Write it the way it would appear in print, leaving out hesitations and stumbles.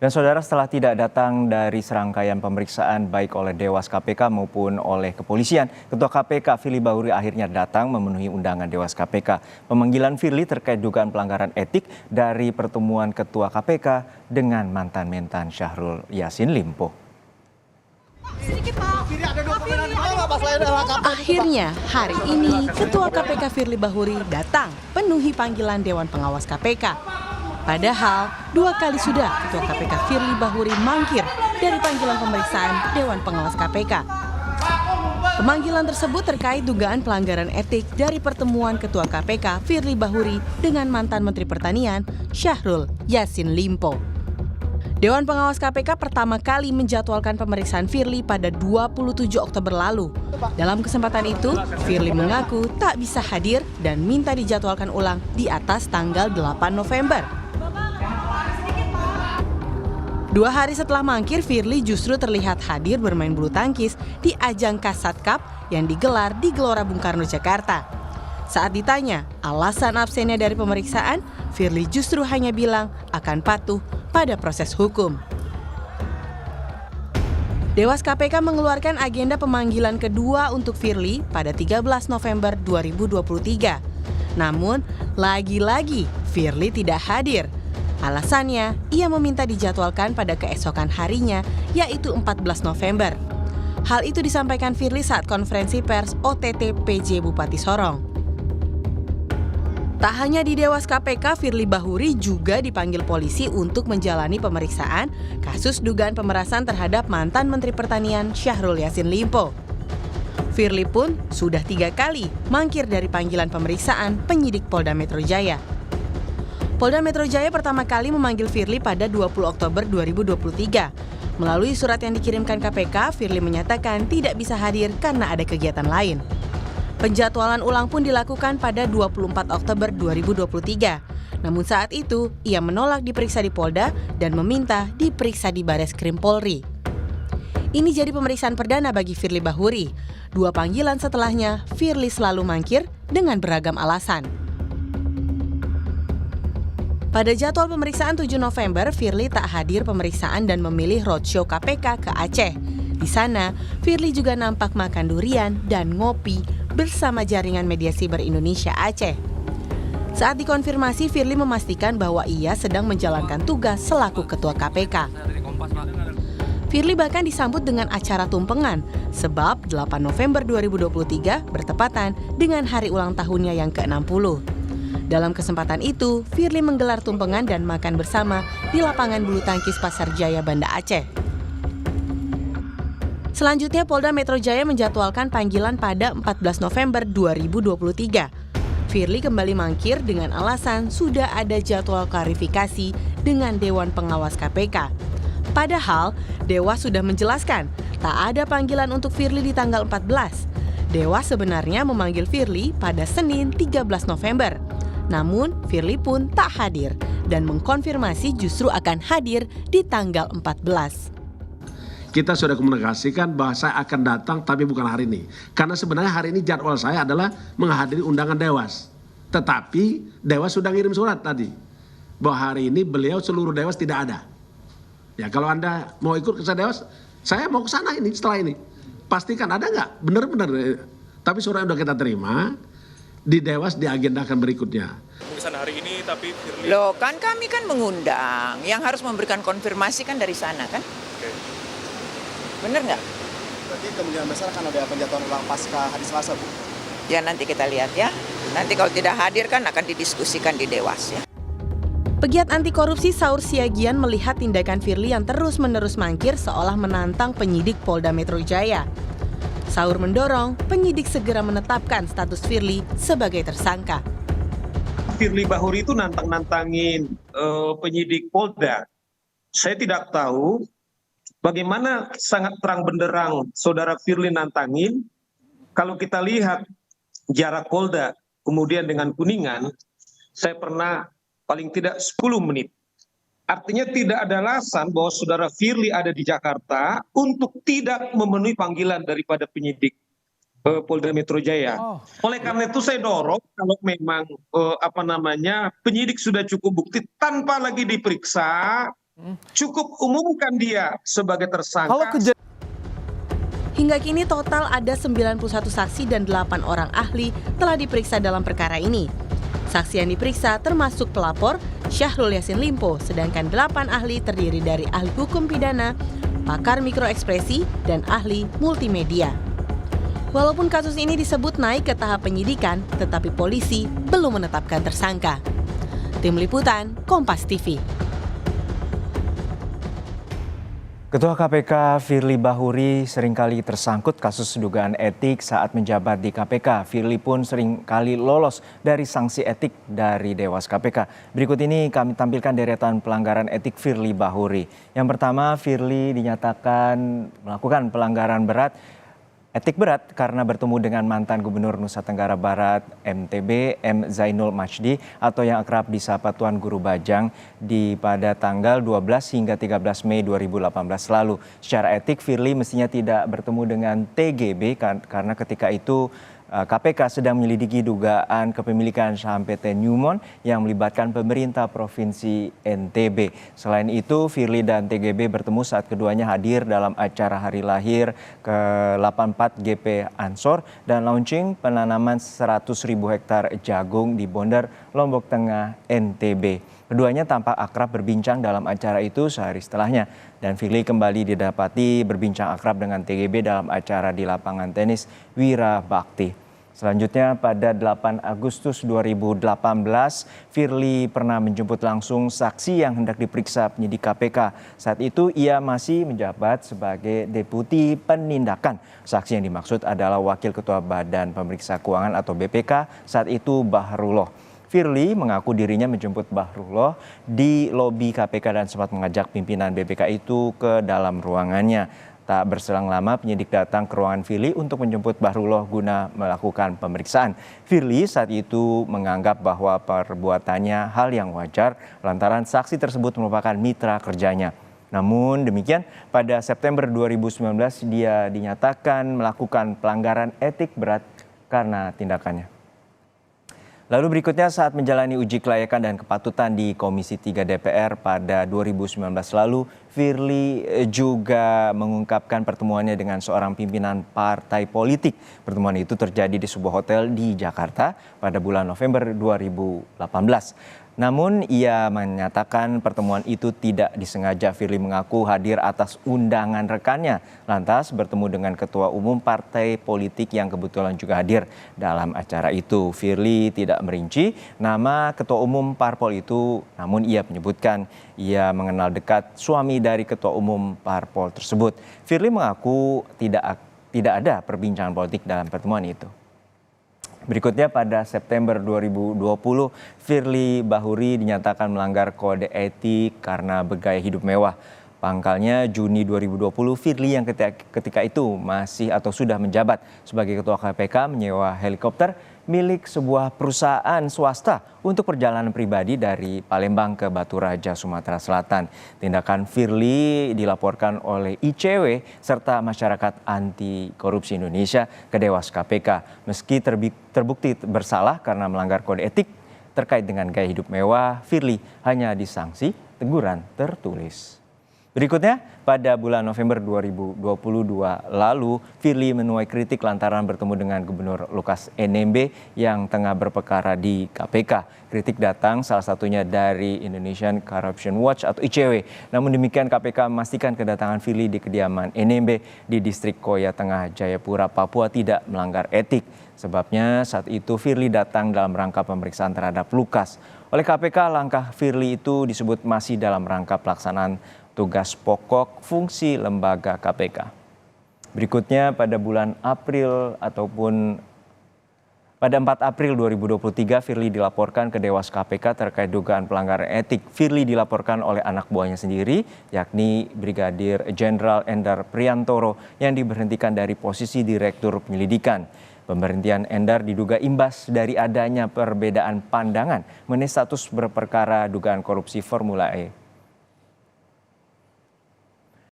Dan saudara, setelah tidak datang dari serangkaian pemeriksaan baik oleh Dewas KPK maupun oleh kepolisian, Ketua KPK Firly Bahuri akhirnya datang memenuhi undangan Dewas KPK. Pemanggilan Firly terkait dugaan pelanggaran etik dari pertemuan Ketua KPK dengan mantan Mentan Syahrul Yassin Limpo. Akhirnya hari ini Ketua KPK Firly Bahuri datang penuhi panggilan Dewan Pengawas KPK. Padahal 2 kali sudah Ketua KPK Firly Bahuri mangkir dari panggilan pemeriksaan Dewan Pengawas KPK. Pemanggilan tersebut terkait dugaan pelanggaran etik dari pertemuan Ketua KPK Firly Bahuri dengan mantan Menteri Pertanian Syahrul Yassin Limpo. Dewan Pengawas KPK pertama kali menjadwalkan pemeriksaan Firly pada 27 Oktober lalu. Dalam kesempatan itu, Firly mengaku tak bisa hadir dan minta dijadwalkan ulang di atas tanggal 8 November. 2 hari setelah mangkir, Firly justru terlihat hadir bermain bulu tangkis di ajang Kasat Cup yang digelar di Gelora Bung Karno, Jakarta. Saat ditanya alasan absennya dari pemeriksaan, Firly justru hanya bilang akan patuh pada proses hukum. Dewas KPK mengeluarkan agenda pemanggilan kedua untuk Firly pada 13 November 2023. Namun, lagi-lagi Firly tidak hadir. Alasannya, ia meminta dijadwalkan pada keesokan harinya, yaitu 14 November. Hal itu disampaikan Firly saat konferensi pers OTT PJ Bupati Sorong. Tak hanya di Dewas KPK, Firly Bahuri juga dipanggil polisi untuk menjalani pemeriksaan kasus dugaan pemerasan terhadap mantan Menteri Pertanian Syahrul Yassin Limpo. Firly pun sudah 3 kali mangkir dari panggilan pemeriksaan penyidik Polda Metro Jaya. Polda Metro Jaya pertama kali memanggil Firly pada 20 Oktober 2023. Melalui surat yang dikirimkan KPK, Firly menyatakan tidak bisa hadir karena ada kegiatan lain. Penjadwalan ulang pun dilakukan pada 24 Oktober 2023. Namun saat itu, ia menolak diperiksa di Polda dan meminta diperiksa di Bareskrim Polri. Ini jadi pemeriksaan perdana bagi Firly Bahuri. 2 panggilan setelahnya, Firly selalu mangkir dengan beragam alasan. Pada jadwal pemeriksaan 7 November, Firly tak hadir pemeriksaan dan memilih roadshow KPK ke Aceh. Di sana, Firly juga nampak makan durian dan ngopi bersama jaringan media siber Indonesia Aceh. Saat dikonfirmasi, Firly memastikan bahwa ia sedang menjalankan tugas selaku Ketua KPK. Firly bahkan disambut dengan acara tumpengan, sebab 8 November 2023 bertepatan dengan hari ulang tahunnya yang ke-60. Dalam kesempatan itu, Firly menggelar tumpengan dan makan bersama di lapangan bulu tangkis Pasar Jaya, Banda Aceh. Selanjutnya, Polda Metro Jaya menjadwalkan panggilan pada 14 November 2023. Firly kembali mangkir dengan alasan sudah ada jadwal klarifikasi dengan Dewan Pengawas KPK. Padahal, Dewas sudah menjelaskan tak ada panggilan untuk Firly di tanggal 14. Dewas sebenarnya memanggil Firly pada Senin 13 November. Namun, Firly pun tak hadir dan mengkonfirmasi justru akan hadir di tanggal 14. Kita sudah komunikasikan bahwa saya akan datang tapi bukan hari ini. Karena sebenarnya hari ini jadwal saya adalah menghadiri undangan Dewas. Tetapi Dewas sudah ngirim surat tadi. Bahwa hari ini beliau seluruh Dewas tidak ada. Ya kalau Anda mau ikut ke Dewas, saya mau ke sana ini setelah ini. Pastikan ada nggak? Benar-benar. Tapi surat yang sudah kita terima. Di Dewas diagendakan berikutnya. Pemeriksaan hari ini tapi Firly... Loh kan kami kan mengundang, yang harus memberikan konfirmasi kan dari sana kan? Oke. Bener nggak? Berarti kemungkinan besar akan ada penjatuhan ulang pasca hari Selasa, Bu? Ya nanti kita lihat ya. Nanti kalau tidak hadir kan akan didiskusikan di Dewas ya. Pegiat anti korupsi Saur Siagian melihat tindakan Firly yang terus-menerus mangkir seolah menantang penyidik Polda Metro Jaya. Saur mendorong penyidik segera menetapkan status Firly sebagai tersangka. Firly Bahuri itu nantang-nantangin penyidik Polda. Saya tidak tahu bagaimana sangat terang benderang saudara Firly nantangin. Kalau kita lihat jarak Polda kemudian dengan Kuningan, saya pernah paling tidak 10 menit. Artinya tidak ada alasan bahwa saudara Firly ada di Jakarta untuk tidak memenuhi panggilan daripada penyidik Polda Metro Jaya. Oleh karena itu saya dorong kalau memang penyidik sudah cukup bukti tanpa lagi diperiksa, Cukup umumkan dia sebagai tersangka. Hingga kini total ada 91 saksi dan 8 orang ahli telah diperiksa dalam perkara ini. Saksi yang diperiksa termasuk pelapor Syahrul Yassin Limpo, sedangkan 8 ahli terdiri dari ahli hukum pidana, pakar mikroekspresi, dan ahli multimedia. Walaupun kasus ini disebut naik ke tahap penyidikan, tetapi polisi belum menetapkan tersangka. Tim Liputan, Kompas TV. Ketua KPK Firly Bahuri seringkali tersangkut kasus dugaan etik saat menjabat di KPK. Firly pun seringkali lolos dari sanksi etik dari Dewas KPK. Berikut ini kami tampilkan deretan pelanggaran etik Firly Bahuri. Yang pertama, Firly dinyatakan melakukan pelanggaran etik berat karena bertemu dengan mantan Gubernur Nusa Tenggara Barat MTB M. Zainul Majdi atau yang akrab disapa Tuan Guru Bajang pada tanggal 12 hingga 13 Mei 2018 lalu. Secara etik, Firly mestinya tidak bertemu dengan TGB karena ketika itu KPK sedang menyelidiki dugaan kepemilikan saham PT Newmont yang melibatkan pemerintah Provinsi NTB. Selain itu, Firly dan TGB bertemu saat keduanya hadir dalam acara hari lahir ke-84 GP Ansor dan launching penanaman 100.000 hektar jagung di Bonder, Lombok Tengah, NTB. Keduanya tampak akrab berbincang dalam acara itu sehari setelahnya. Dan Firly kembali didapati berbincang akrab dengan TGB dalam acara di lapangan tenis Wira Bakti. Selanjutnya pada 8 Agustus 2018, Firly pernah menjemput langsung saksi yang hendak diperiksa penyidik KPK. Saat itu ia masih menjabat sebagai Deputi Penindakan. Saksi yang dimaksud adalah Wakil Ketua Badan Pemeriksa Keuangan atau BPK saat itu Bahrullah. Firly mengaku dirinya menjemput Bahrullah di lobi KPK dan sempat mengajak pimpinan BPK itu ke dalam ruangannya. Tak berselang lama penyidik datang ke ruangan Firly untuk menjemput Bahrullah guna melakukan pemeriksaan. Firly saat itu menganggap bahwa perbuatannya hal yang wajar lantaran saksi tersebut merupakan mitra kerjanya. Namun demikian, pada September 2019 dia dinyatakan melakukan pelanggaran etik berat karena tindakannya. Lalu berikutnya saat menjalani uji kelayakan dan kepatutan di Komisi 3 DPR pada 2019 lalu, Firly juga mengungkapkan pertemuannya dengan seorang pimpinan partai politik. Pertemuan itu terjadi di sebuah hotel di Jakarta pada bulan November 2018. Namun ia menyatakan pertemuan itu tidak disengaja. Firly mengaku hadir atas undangan rekannya, lantas bertemu dengan ketua umum partai politik yang kebetulan juga hadir dalam acara itu. Firly tidak merinci nama ketua umum parpol itu, namun ia menyebutkan ia mengenal dekat suami dari ketua umum parpol tersebut. Firly mengaku tidak ada perbincangan politik dalam pertemuan itu. Berikutnya pada September 2020, Firly Bahuri dinyatakan melanggar kode etik karena bergaya hidup mewah. Pangkalnya Juni 2020, Firly yang ketika itu masih atau sudah menjabat sebagai ketua KPK menyewa helikopter milik sebuah perusahaan swasta untuk perjalanan pribadi dari Palembang ke Batu Raja, Sumatera Selatan. Tindakan Firly dilaporkan oleh ICW serta Masyarakat Anti Korupsi Indonesia ke Dewas KPK. Meski terbukti bersalah karena melanggar kode etik terkait dengan gaya hidup mewah, Firly hanya disanksi teguran tertulis. Berikutnya, pada bulan November 2022 lalu, Firly menuai kritik lantaran bertemu dengan Gubernur Lukas NMB yang tengah berperkara di KPK. Kritik datang salah satunya dari Indonesian Corruption Watch atau ICW. Namun demikian KPK memastikan kedatangan Firly di kediaman NMB di distrik Koya Tengah, Jayapura, Papua tidak melanggar etik. Sebabnya saat itu Firly datang dalam rangka pemeriksaan terhadap Lukas. Oleh KPK, langkah Firly itu disebut masih dalam rangka pelaksanaan tugas pokok fungsi lembaga KPK. Berikutnya pada bulan April pada 4 April 2023, Firly dilaporkan ke Dewas KPK terkait dugaan pelanggaran etik. Firly dilaporkan oleh anak buahnya sendiri, yakni Brigadir Jenderal Endar Priantoro yang diberhentikan dari posisi Direktur Penyelidikan. Pemberhentian Endar diduga imbas dari adanya perbedaan pandangan mengenai status berperkara dugaan korupsi Formula E.